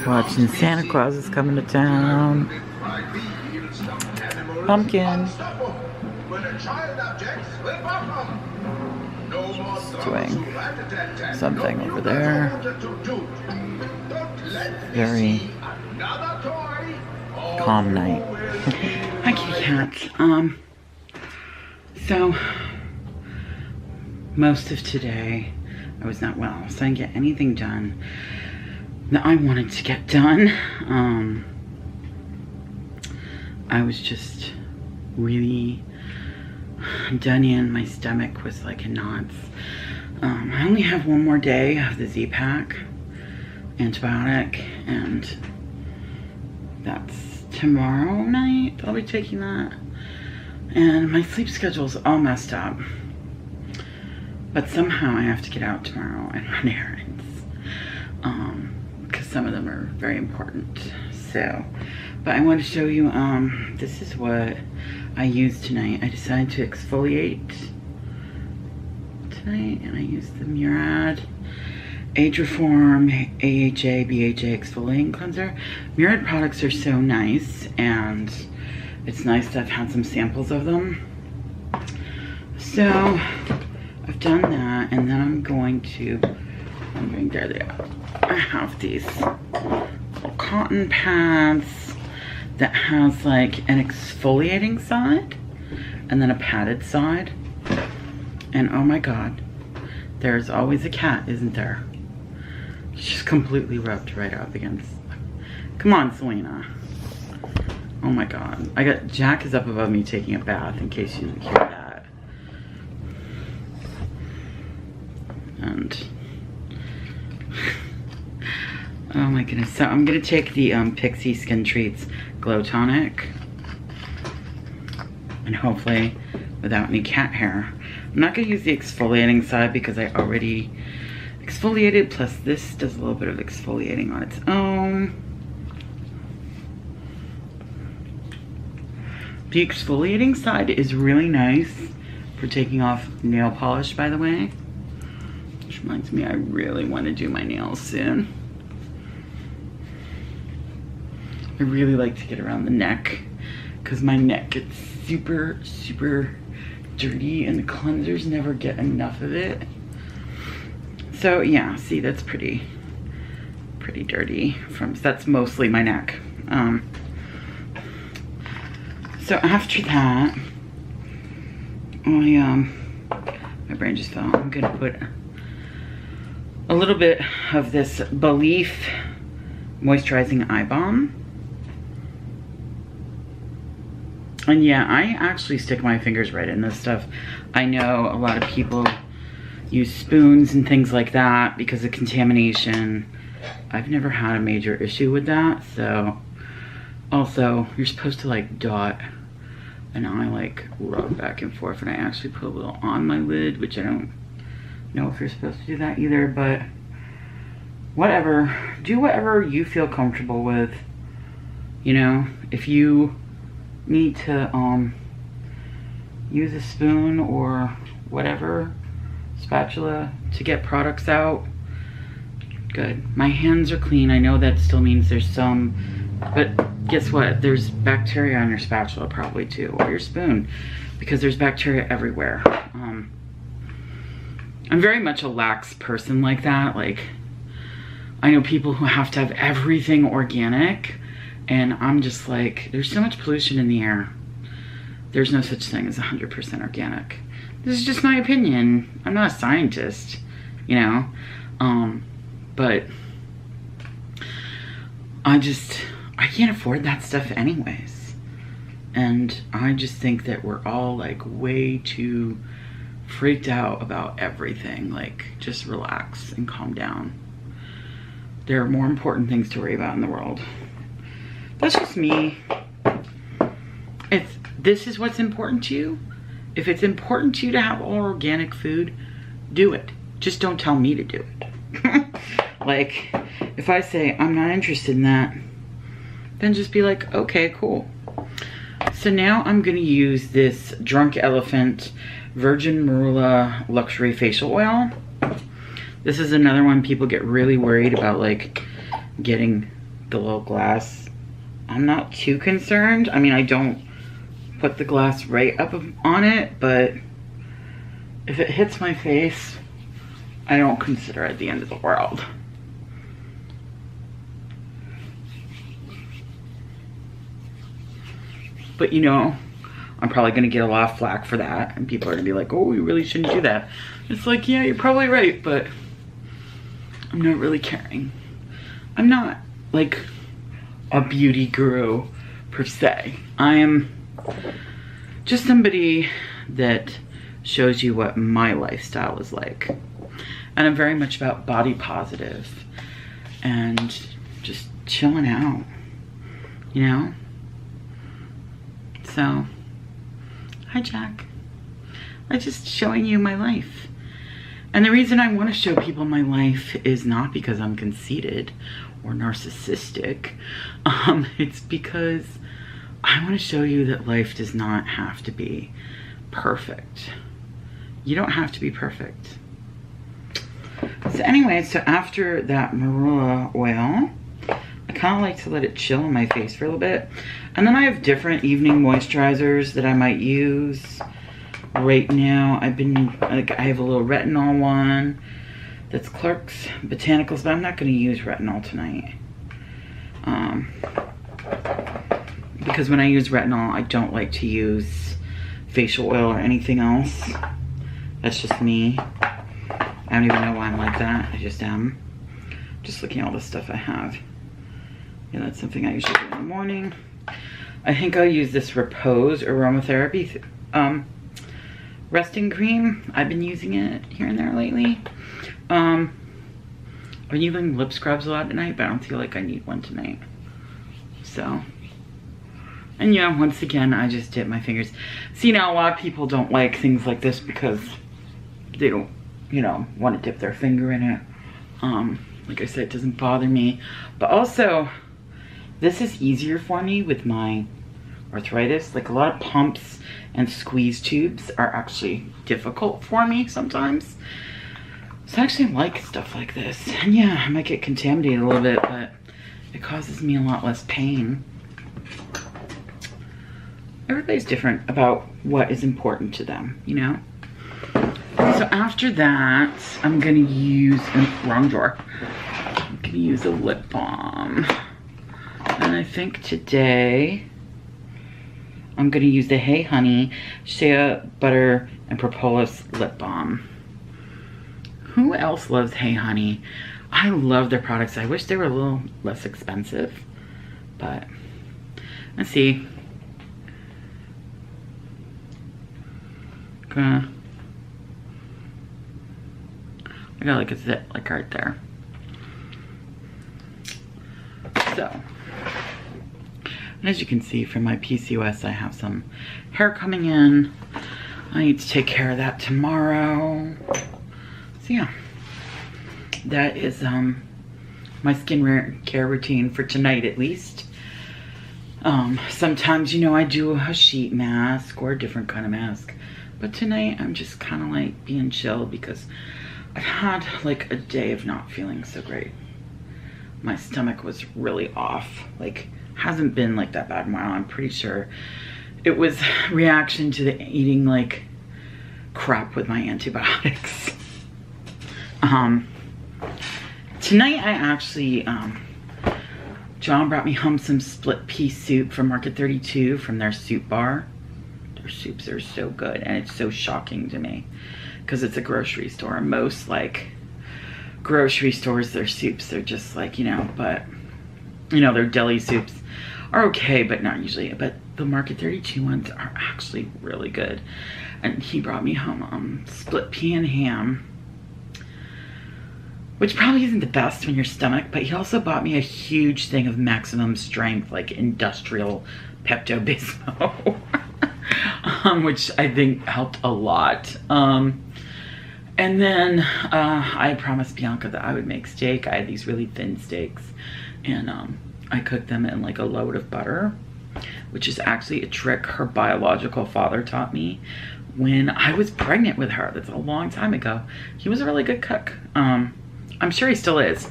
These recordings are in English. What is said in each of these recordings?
Watching Santa Claus is coming to town. Pumpkin. Just doing something over there. Very calm night. Hi, kitty cats. So most of today I was not well, so I didn't get anything done that I wanted to get done. I was just really done in. My stomach was like in knots. I only have one more day of the Z-Pack antibiotic, and that's tomorrow night. I'll be taking that. And my sleep schedule's all messed up. But somehow I have to get out tomorrow and run errands. Because some of them are very important. So, but I want to show you, this is what I used tonight. I decided to exfoliate tonight, and I used the Murad Age Reform AHA BHA exfoliating cleanser. Murad products are so nice, and it's nice that I've had some samples of them. So I've done that, and then I'm going to, there they are. I have these little cotton pads that has like an exfoliating side and then a padded side. And oh my God, there's always a cat, isn't there? She's completely rubbed right up against. Come on, Selena. Oh my God. Jack is up above me taking a bath, in case you hear that. And oh my goodness. So I'm gonna take the Pixi Skin Treats Glow Tonic, and hopefully without any cat hair. I'm not gonna use the exfoliating side because I already exfoliated, plus this does a little bit of exfoliating on its own. The exfoliating side is really nice for taking off nail polish, by the way. Which reminds me, I really want to do my nails soon. I really like to get around the neck because my neck gets super, super dirty and the cleansers never get enough of it. So yeah, see, that's pretty dirty. That's mostly my neck. So after that, my brain just fell. I'm gonna put a little bit of this Belief Moisturizing Eye Balm. And yeah, I actually stick my fingers right in this stuff. I know a lot of people use spoons and things like that because of contamination. I've never had a major issue with that. So also, you're supposed to like dot, and I like rub back and forth, and I actually put a little on my lid, which I don't know if you're supposed to do that either, but whatever. Do whatever you feel comfortable with. You know, if you need to use a spoon or whatever, spatula, to get products out, good. My hands are clean. I know that still means there's some, but guess what? There's bacteria on your spatula probably too, or your spoon, because there's bacteria everywhere. I'm very much a lax person like that. Like, I know people who have to have everything organic, and I'm just like, there's so much pollution in the air. There's no such thing as 100% organic. This is just my opinion. I'm not a scientist, you know? But I can't afford that stuff anyways. And I just think that we're all like way too freaked out about everything. Like, just relax and calm down. There are more important things to worry about in the world. That's just me. If this is what's important to you, if it's important to you to have all organic food, do it. Just don't tell me to do it. Like, if I say I'm not interested in that, then just be like, okay, cool. So now I'm gonna use this Drunk Elephant Virgin Marula Luxury Facial Oil. This is another one people get really worried about, like getting the little glass, I'm not too concerned. I mean, I don't put the glass right up on it, but if it hits my face, I don't consider it the end of the world. But you know, I'm probably gonna get a lot of flack for that, and people are gonna be like, oh, you really shouldn't do that. It's like, yeah, you're probably right, but I'm not really caring. I'm not like a beauty guru per se. I am just somebody that shows you what my lifestyle is like. And I'm very much about body positive and just chilling out, you know? So, hi Jack. I'm just showing you my life. And the reason I want to show people my life is not because I'm conceited or narcissistic. It's because I want to show you that life does not have to be perfect. You don't have to be perfect. So anyway, so after that marula oil, I kind of like to let it chill on my face for a little bit. And then I have different evening moisturizers that I might use. Right now, I have a little retinol one that's Clark's Botanicals, but I'm not going to use retinol tonight. Because when I use retinol, I don't like to use facial oil or anything else. That's just me. I don't even know why I'm like that. I just am. Just looking at all the stuff I have. Yeah, that's something I usually do in the morning. I think I'll use this Repose Aromatherapy resting cream. I've been using it here and there lately. I've been using lip scrubs a lot tonight, but I don't feel like I need one tonight. So, and yeah, once again, I just dip my fingers. See, now a lot of people don't like things like this because they don't, you know, want to dip their finger in it. Like I said, it doesn't bother me. But also, this is easier for me with my arthritis. Like a lot of pumps and squeeze tubes are actually difficult for me sometimes. So I actually like stuff like this. And yeah, I might get contaminated a little bit, but it causes me a lot less pain. Everybody's different about what is important to them, you know? So after that, I'm gonna use, wrong drawer. I'm gonna use a lip balm. And I think today, I'm gonna use the Hey Honey Shea Butter and Propolis Lip Balm. Who else loves Hey Honey? I love their products. I wish they were a little less expensive, but let's see. I got like a zip like right there. So, and as you can see from my PCOS, I have some hair coming in. I need to take care of that tomorrow. So yeah, that is my skin care routine for tonight at least. Sometimes, you know, I do a sheet mask or a different kind of mask. But tonight I'm just kind of like being chill because I've had like a day of not feeling so great. My stomach was really off. Like, hasn't been like that bad in a while. I'm pretty sure it was reaction to the eating like crap with my antibiotics. Tonight I actually, John brought me home some split pea soup from Market 32 from their soup bar. Their soups are so good, and it's so shocking to me because it's a grocery store. Most like grocery stores, their soups, they're just like, you know, but you know, their deli soups are okay, but not usually. But the Market 32 ones are actually really good. And he brought me home split pea and ham, which probably isn't the best on your stomach, but he also bought me a huge thing of maximum strength, like industrial Pepto-Bismol. Which I think helped a lot. And then I promised Bianca that I would make steak. I had these really thin steaks, and I cooked them in like a load of butter, which is actually a trick her biological father taught me when I was pregnant with her. That's a long time ago. He was a really good cook. I'm sure he still is.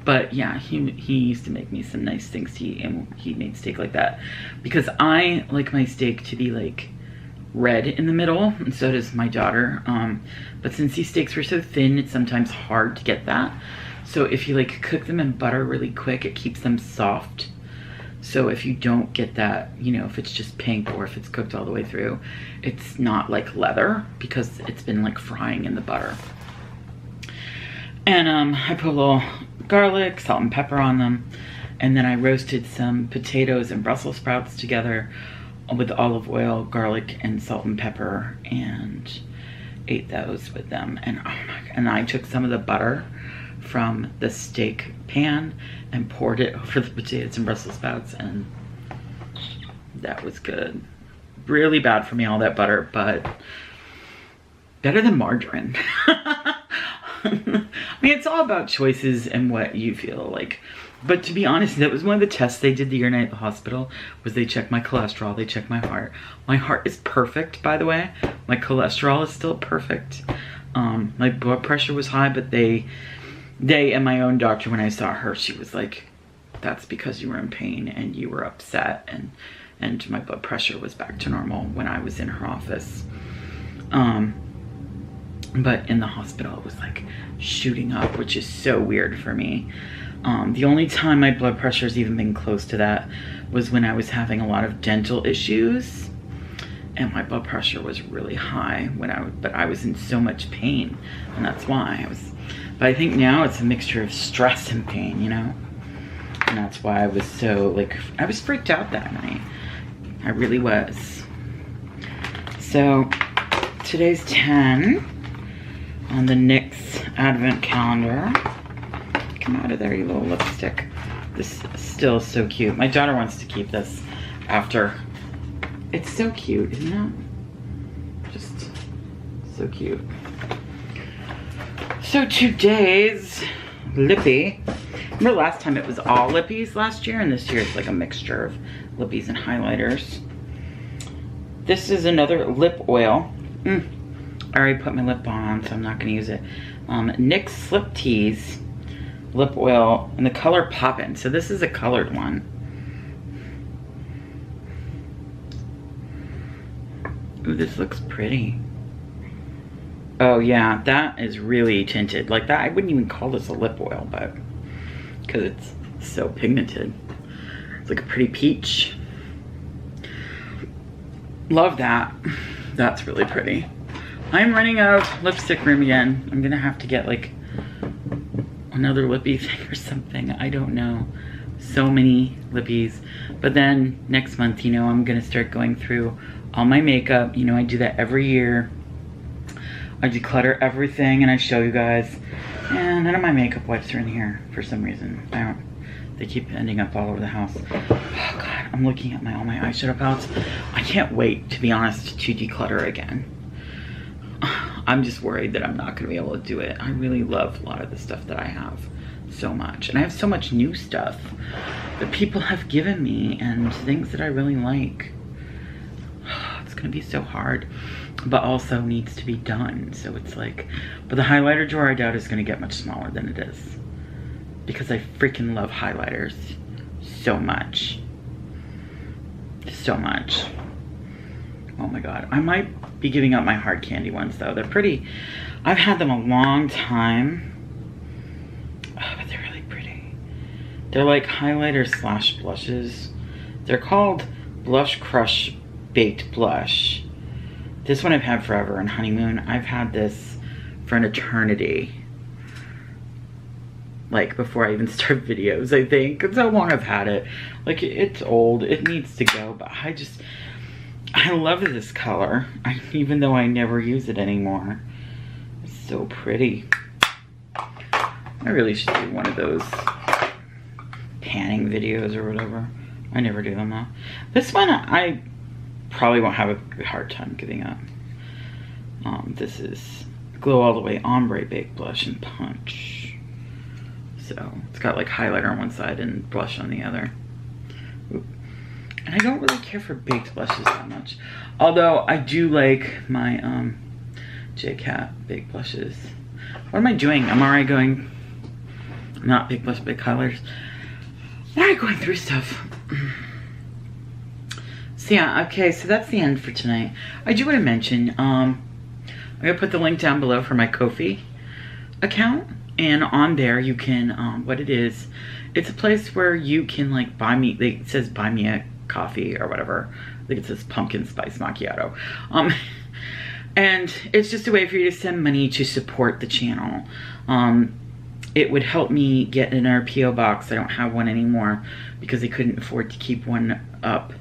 But yeah, he used to make me some nice things to eat, and he made steak like that because I like my steak to be like red in the middle, and so does my daughter. But since these steaks were so thin, it's sometimes hard to get that. So if you like cook them in butter really quick, it keeps them soft. So if you don't get that, you know, if it's just pink or if it's cooked all the way through, it's not like leather because it's been like frying in the butter. And I put a little garlic, salt and pepper on them. And then I roasted some potatoes and Brussels sprouts together with olive oil, garlic, and salt and pepper, and ate those with them. And oh my God, and I took some of the butter from the steak pan and poured it over the potatoes and Brussels sprouts, and that was good. Really bad for me, all that butter, but better than margarine. I mean, it's all about choices and what you feel like. But to be honest, that was one of the tests they did the year night at the hospital, was they checked my cholesterol, they checked my heart. My heart is perfect, by the way. My cholesterol is still perfect. My blood pressure was high, but they and my own doctor, when I saw her, she was like, that's because you were in pain and you were upset, and my blood pressure was back to normal when I was in her office. But in the hospital, it was like shooting up, which is so weird for me. The only time my blood pressure has even been close to that was when I was having a lot of dental issues, and my blood pressure was really high but I was in so much pain, and that's why but I think now it's a mixture of stress and pain, you know? And that's why I was so, like, I was freaked out that night. I really was. So today's 10 on the NYX advent calendar. Come out of there, you little lipstick. This is still so cute. My daughter wants to keep this after. It's so cute, isn't it? Just so cute. So today's lippy. Remember last time it was all lippies last year, and this year it's like a mixture of lippies and highlighters. This is another lip oil. I already put my lip balm on, so I'm not gonna use it. NYX Slip Tease lip oil in the color Poppin'. So this is a colored one. Ooh, this looks pretty. Oh yeah, that is really tinted. Like that, I wouldn't even call this a lip oil, but because it's so pigmented. It's like a pretty peach. Love that. That's really pretty. I'm running out of lipstick room again. I'm gonna have to get like another lippy thing or something. I don't know. So many lippies. But then next month, you know, I'm gonna start going through all my makeup. You know, I do that every year. I declutter everything and I show you guys. And none of my makeup wipes are in here for some reason. They keep ending up all over the house. Oh God, I'm looking at all my eyeshadow palettes. I can't wait, to be honest, to declutter again. I'm just worried that I'm not gonna be able to do it. I really love a lot of the stuff that I have so much. And I have so much new stuff that people have given me and things that I really like. It's gonna be so hard, but also needs to be done. So it's like, but the highlighter drawer I doubt is gonna get much smaller than it is, because I freaking love highlighters so much. So much. Oh my God. I might be giving up my hard candy ones though. They're pretty. I've had them a long time. Oh, but they're really pretty. They're like highlighters slash blushes. They're called Blush Crush Baked Blush. This one I've had forever, and Honeymoon. I've had this for an eternity. Like before I even start videos, I think. It's how long I've had it. Like it's old, it needs to go, but I love this color, even though I never use it anymore. It's so pretty. I really should do one of those panning videos or whatever. I never do them though. This one I probably won't have a hard time giving up. This is Glow All the Way Ombre Baked Blush and Punch. So it's got like highlighter on one side and blush on the other. Oop. And I don't really care for baked blushes that much. Although I do like my J Cat baked blushes. What am I doing? I'm already going. Not big plus big colors. Why going through stuff? So yeah, okay, so that's the end for tonight. I do want to mention, I'm gonna put the link down below for my Ko-fi account, and on there you can, what it is, it's a place where you can like buy me, it says buy me a coffee or whatever. I think it says pumpkin spice macchiato. And it's just a way for you to send money to support the channel. It would help me get in our P.O. box. I don't have one anymore because I couldn't afford to keep one up.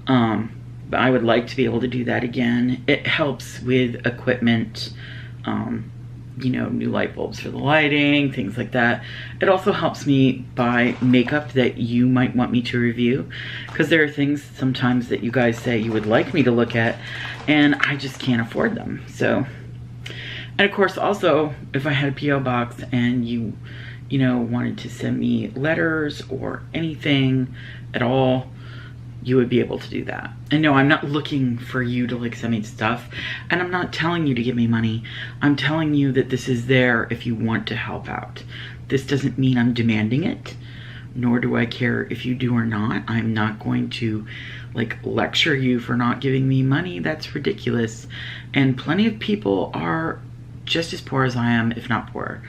But I would like to be able to do that again. It helps with equipment, you know, new light bulbs for the lighting, things like that. It also helps me buy makeup that you might want me to review, because there are things sometimes that you guys say you would like me to look at and I just can't afford them. So, and of course also if I had a P.O. box and you know, wanted to send me letters or anything at all, you would be able to do that. And no, I'm not looking for you to like send me stuff, and I'm not telling you to give me money. I'm telling you that this is there if you want to help out. This doesn't mean I'm demanding it, nor do I care if you do or not. I'm not going to like lecture you for not giving me money. That's ridiculous. And plenty of people are just as poor as I am, if not poorer.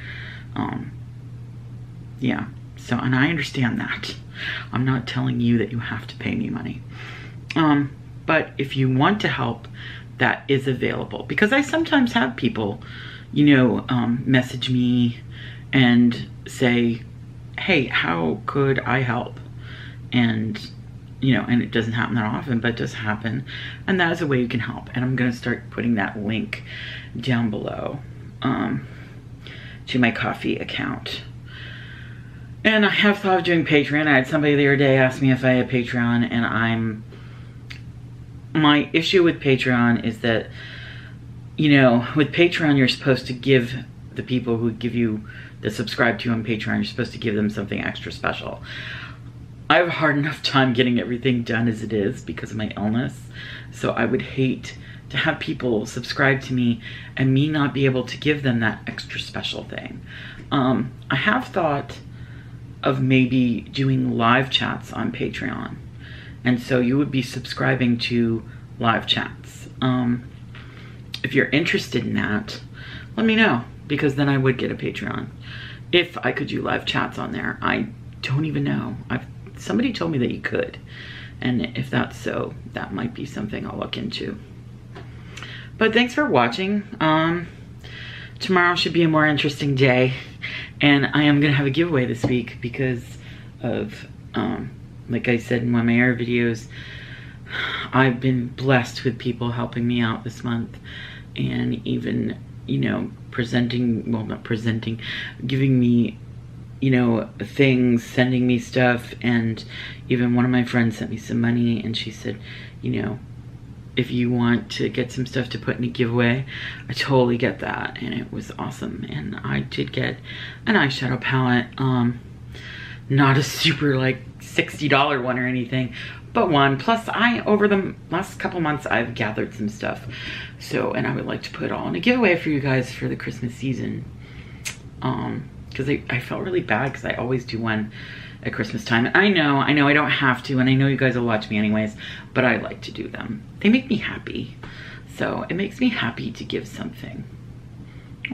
Yeah, so, and I understand that. I'm not telling you that you have to pay me money. But if you want to help, that is available. Because I sometimes have people, you know, message me and say, hey, how could I help? And, you know, and it doesn't happen that often, but it does happen. And that is a way you can help. And I'm going to start putting that link down below to my Ko-fi account. And I have thought of doing Patreon. I had somebody the other day ask me if I had Patreon, and my issue with Patreon is that, you know, with Patreon you're supposed to give the people who give you, that subscribe to you on Patreon, you're supposed to give them something extra special. I have a hard enough time getting everything done as it is because of my illness, so I would hate to have people subscribe to me and me not be able to give them that extra special thing. I have thought of maybe doing live chats on Patreon, and so you would be subscribing to live chats. If you're interested in that, let me know, because then I would get a Patreon if I could do live chats on there. I don't even know. Somebody told me that you could, and if that's so, that might be something I'll look into. But thanks for watching. Tomorrow should be a more interesting day, and I am gonna have a giveaway this week because of, like I said in one of my other videos, I've been blessed with people helping me out this month, and even, you know, presenting, well, not presenting, giving me, you know, things, sending me stuff. And even one of my friends sent me some money, and she said, you know, if you want to get some stuff to put in a giveaway, I totally get that. And it was awesome. And I did get an eyeshadow palette, not a super like $60 one or anything, but one. Plus over the last couple months I've gathered some stuff, so, and I would like to put it all in a giveaway for you guys for the Christmas season, because I felt really bad because I always do one at Christmas time. And I know I don't have to, and I know you guys will watch me anyways, but I like to do them. They make me happy, so it makes me happy to give something.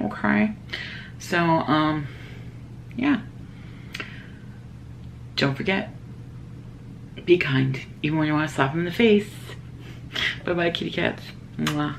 Okay, so yeah, don't forget, be kind, even when you want to slap them in the face. Bye bye, kitty cats. Mwah.